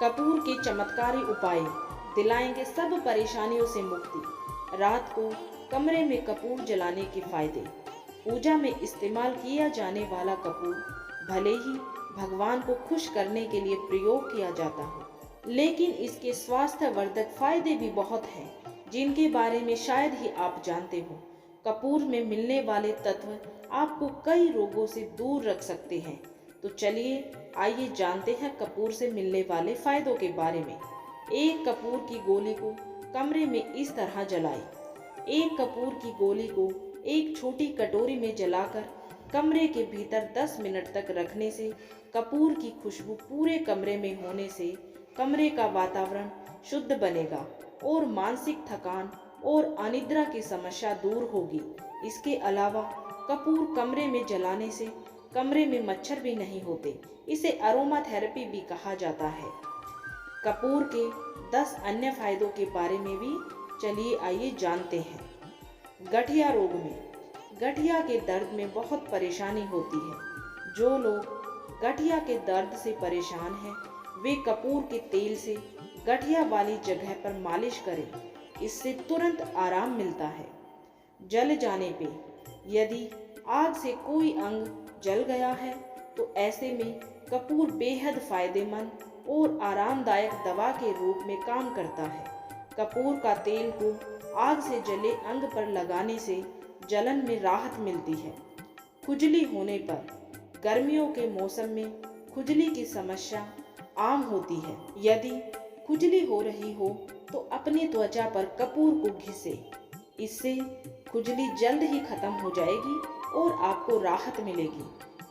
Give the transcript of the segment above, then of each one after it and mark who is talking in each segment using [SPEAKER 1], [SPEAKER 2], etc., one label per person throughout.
[SPEAKER 1] कपूर के चमत्कारी उपाय दिलाएंगे सब परेशानियों से मुक्ति। रात को कमरे में कपूर जलाने के फायदे। पूजा में इस्तेमाल किया जाने वाला कपूर भले ही भगवान को खुश करने के लिए प्रयोग किया जाता हो, लेकिन इसके स्वास्थ्यवर्धक फायदे भी बहुत हैं, जिनके बारे में शायद ही आप जानते हो। कपूर में मिलने वाले तत्व आपको कई रोगों से दूर रख सकते हैं। तो चलिए आइए जानते हैं कपूर से मिलने वाले फायदों के बारे में। एक कपूर की गोली को कमरे में इस तरह जलाएं। एक कपूर की गोली को एक छोटी कटोरी में जलाकर कमरे के भीतर 10 मिनट तक रखने से कपूर की खुशबू पूरे कमरे में होने से कमरे का वातावरण शुद्ध बनेगा और मानसिक थकान और अनिद्रा की समस्या दूर होगी। इसके अलावा कपूर कमरे में जलाने से कमरे में मच्छर भी नहीं होते। इसे अरोमा थेरेपी भी कहा जाता है। कपूर के 10 अन्य फायदों के बारे में भी चलिए आइए जानते हैं। गठिया रोग में गठिया के दर्द में बहुत परेशानी होती है। जो लोग गठिया के दर्द से परेशान हैं, वे कपूर के तेल से गठिया वाली जगह पर मालिश करें। इससे तुरंत आराम मिलता है। जल जाने पे यदि आग से कोई अंग जल गया है तो ऐसे में कपूर बेहद फायदेमंद और आरामदायक दवा के रूप में काम करता है। कपूर का तेल को आग से जले अंग पर लगाने से जलन में राहत मिलती है। खुजली होने पर गर्मियों के मौसम में खुजली की समस्या आम होती है। यदि खुजली हो रही हो तो अपनी त्वचा पर कपूर को घिसे। इससे खुजली जल्द ही खत्म हो जाएगी और आपको राहत मिलेगी।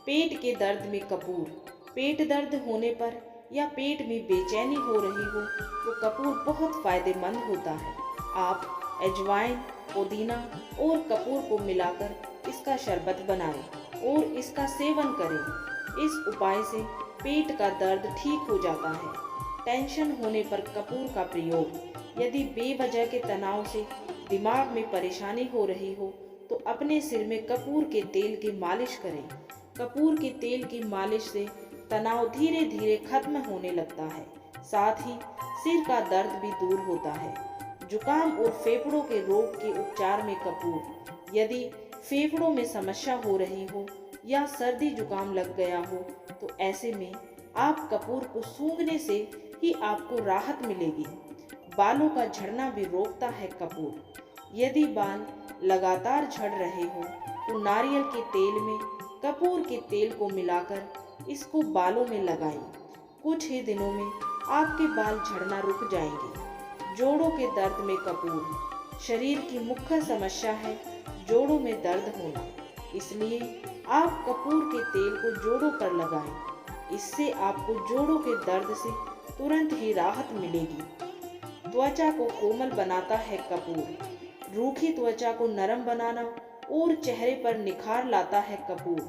[SPEAKER 1] पेट के दर्द में कपूर। पेट दर्द होने पर या पेट में बेचैनी हो रही हो तो कपूर बहुत फायदेमंद होता है। आप अजवाइन, पुदीना और कपूर को मिलाकर इसका शरबत बनाएं और इसका सेवन करें। इस उपाय से पेट का दर्द ठीक हो जाता है। टेंशन होने पर कपूर का प्रयोग। यदि बेवजह के तनाव से दिमाग में परेशानी हो रही हो तो अपने सिर में कपूर के तेल की मालिश करें। कपूर के तेल की मालिश से तनाव धीरे धीरे खत्म होने लगता है। साथ ही सिर का दर्द भी दूर होता है। जुकाम और फेफड़ों के रोग के उपचार में कपूर। यदि फेफड़ों में समस्या हो रही हो या सर्दी जुकाम लग गया हो तो ऐसे में आप कपूर को सूंघने से ही आपको राहत मिलेगी। बालों का झड़ना भी रोकता है कपूर। यदि बाल लगातार झड़ रहे हो तो नारियल के तेल में कपूर के तेल को मिलाकर इसको बालों में लगाएं। कुछ ही दिनों में आपके बाल झड़ना रुक जाएंगे। जोड़ों के दर्द में कपूर। शरीर की मुख्य समस्या है जोड़ों में दर्द होना, इसलिए आप कपूर के तेल को जोड़ों पर लगाएं। इससे आपको जोड़ों के दर्द से तुरंत ही राहत मिलेगी। त्वचा को कोमल बनाता है कपूर। रूखी त्वचा को नरम बनाना और चेहरे पर निखार लाता है कपूर।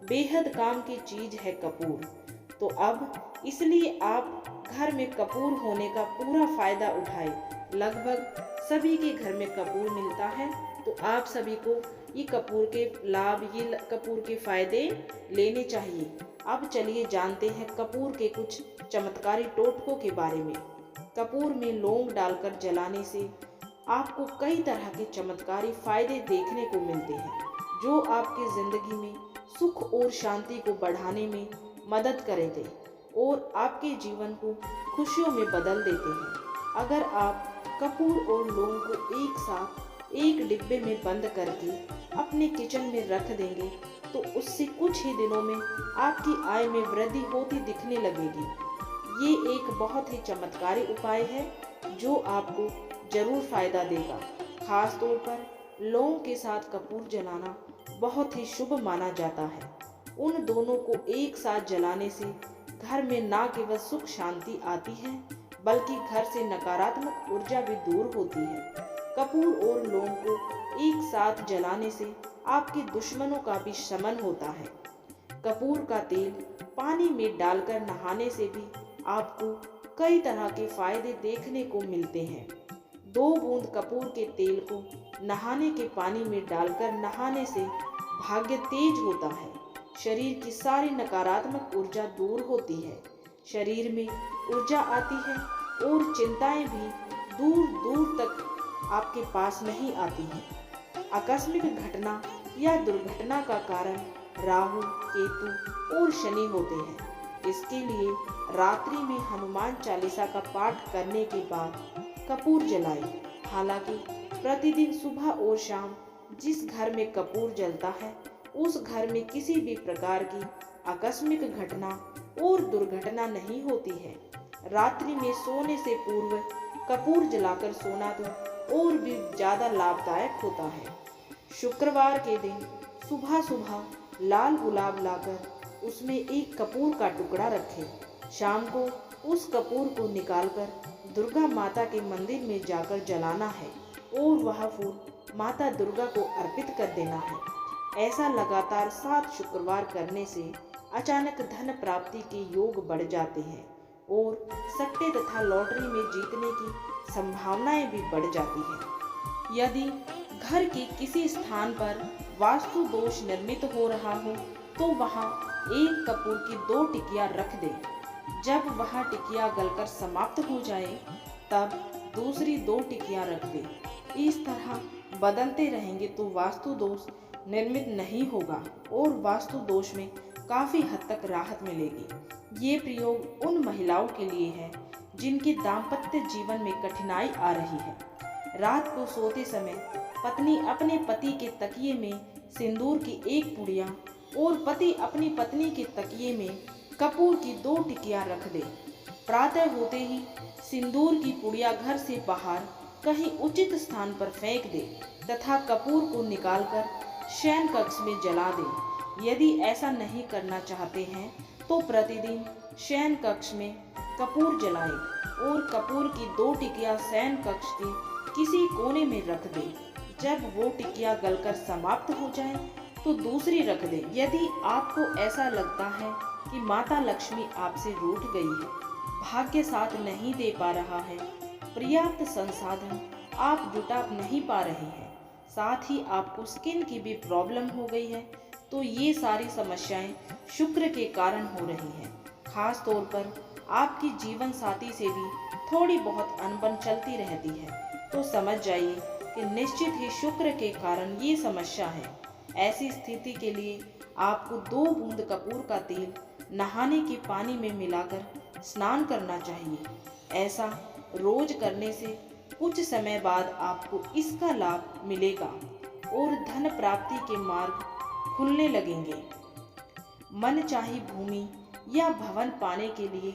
[SPEAKER 1] बेहद काम की चीज है कपूर। तो अब इसलिए आप घर में कपूर होने का पूरा फायदा उठाएं। लगभग सभी के घर में कपूर मिलता है, तो आप सभी को ये कपूर के लाभ, ये कपूर के फायदे लेने चाहिए। अब चलिए जानते हैं कपूर के कुछ चमत्कारी टोटकों के बारे में। कपूर में लौंग डालकर जलाने से आपको कई तरह के चमत्कारी फायदे देखने को मिलते हैं, जो आपकी जिंदगी में सुख और शांति को बढ़ाने में मदद करेंगे और आपके जीवन को खुशियों में बदल देते हैं। अगर आप कपूर और लौंग को एक साथ एक डिब्बे में बंद करके अपने किचन में रख देंगे तो उससे कुछ ही दिनों में आपकी आय में वृद्धि होती दिखने लगेगी। ये एक बहुत ही चमत्कारी उपाय है जो आपको जरूर फायदा देगा। खास तौर पर लौंग के साथ कपूर जलाना बहुत ही शुभ माना जाता है। उन दोनों को एक साथ जलाने से घर में न केवल सुख शांति आती है, बल्कि घर से नकारात्मक ऊर्जा भी दूर होती है। कपूर और लौंग को एक साथ जलाने से आपके दुश्मनों का भी शमन होता है। कपूर का तेल पानी में डालकर नहाने से भी आपको कई तरह के फायदे देखने को मिलते हैं। 2 बूंद कपूर के तेल को नहाने के पानी में डालकर नहाने से भाग्य तेज होता है। शरीर की सारी नकारात्मक ऊर्जा दूर होती है। शरीर में ऊर्जा आती है और चिंताएं भी दूर दूर तक आपके पास नहीं आती हैं। आकस्मिक घटना या दुर्घटना का कारण राहु, केतु और शनि होते हैं। इसके लिए रात्रि में हनुमान चालीसा का पाठ करने के बाद कपूर जलाएं। हालांकि प्रतिदिन सुबह और शाम जिस घर में कपूर जलता है उस घर में किसी भी प्रकार की आकस्मिक घटना और दुर्घटना नहीं होती है। रात्रि में सोने से पूर्व कपूर जलाकर सोना तो और भी ज्यादा लाभदायक होता है। शुक्रवार के दिन सुबह सुबह लाल गुलाब लाकर उसमें एक कपूर का टुकड़ा रखें। शाम को उस कपूर को निकालकर दुर्गा माता के मंदिर में जाकर जलाना है और वह फूल माता दुर्गा को अर्पित कर देना है। ऐसा लगातार 7 शुक्रवार करने से अचानक धन प्राप्ति के योग बढ़ जाते हैं और सट्टे तथा लॉटरी में जीतने की संभावनाएं भी बढ़ जाती हैं। यदि घर के किसी स्थान पर वास्तु दोष निर्मित हो रहा हो तो वहां एक कपूर की 2 टिकिया रख दें। जब वह टिकिया गलकर समाप्त हो जाए तब दूसरी 2 टिकिया रख दें। इस तरह बदलते रहेंगे तो वास्तु दोष निर्मित नहीं होगा और वास्तु दोष में काफी हद तक राहत मिलेगी। ये प्रयोग उन महिलाओं के लिए है जिनके दाम्पत्य जीवन में कठिनाई आ रही है। रात को सोते समय पत्नी अपने पति के तकिए में सिंदूर की 1 पुड़िया और पति अपनी पत्नी के तकिए में कपूर की 2 टिकिया रख दे। प्रातः होते ही सिंदूर की पुड़िया घर से बाहर कहीं उचित स्थान पर फेंक दे तथा कपूर को निकालकर शयन कक्ष में जला दे। यदि ऐसा नहीं करना चाहते हैं तो प्रतिदिन शयन कक्ष में कपूर जलाएं और कपूर की 2 टिकिया शयन कक्ष के किसी कोने में रख दें। जब वो टिकिया गलकर समाप्त हो जाए तो दूसरी रख दें। यदि आपको ऐसा लगता है कि माता लक्ष्मी आपसे रूठ गई है, भाग्य साथ नहीं दे पा रहा है, पर्याप्त संसाधन आप जुटा नहीं पा रहे हैं, साथ ही आपको स्किन की भी प्रॉब्लम हो गई है, तो ये सारी समस्याएं शुक्र के कारण हो रही हैं। खास तौर पर आपकी जीवन साथी से भी थोड़ी बहुत अनबन चलती रहती है, तो समझ जाइए कि निश्चित ही शुक्र के कारण ये समस्या है। ऐसी स्थिति के लिए आपको 2 बूंद कपूर का तेल नहाने के पानी में मिलाकर स्नान करना चाहिए। ऐसा रोज करने से कुछ समय बाद आपको इसका लाभ मिलेगा और धन प्राप्ति के मार्ग खुलने लगेंगे। मन चाही भूमि या भवन पाने के लिए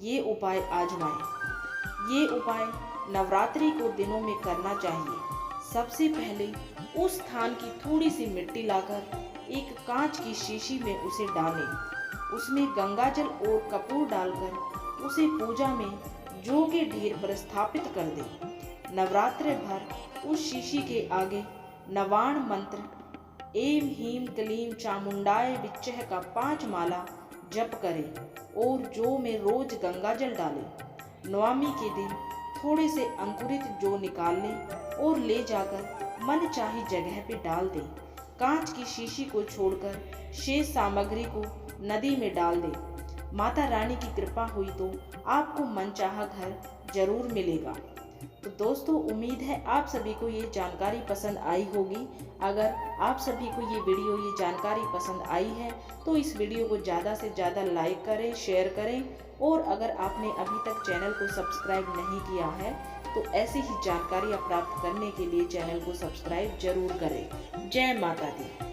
[SPEAKER 1] ये उपाय आजमाएं। ये उपाय नवरात्रि को दिनों में करना चाहिए। सबसे पहले उस स्थान की थोड़ी सी मिट्टी लाकर एक कांच की शीशी में उसे डालें। उसमें गंगाजल और कपूर डालकर उसे पूजा में जौ के ढेर पर स्थापित कर दें। नवरात्र भर उस शीशी के आगे नवाण मंत्र एम हीम क्लीम चामुंडाय विच्चह का 5 माला जप करें और जौ में रोज गंगाजल डालें। नवमी के दिन थोड़े से अंकुरित जौ निकाल लें और ले जाकर मन चाही जगह पे डाल दें। कांच की शीशी को छोड़कर शेष सामग्री को नदी में डाल दें। माता रानी की कृपा हुई तो आपको मनचाहा घर जरूर मिलेगा। तो दोस्तों, उम्मीद है आप सभी को ये जानकारी पसंद आई होगी। अगर आप सभी को ये वीडियो, ये जानकारी पसंद आई है तो इस वीडियो को ज़्यादा से ज़्यादा लाइक करें, शेयर करें और अगर आपने अभी तक चैनल को सब्सक्राइब नहीं किया है तो ऐसी ही जानकारियाँ प्राप्त करने के लिए चैनल को सब्सक्राइब जरूर करें। जय माता दी।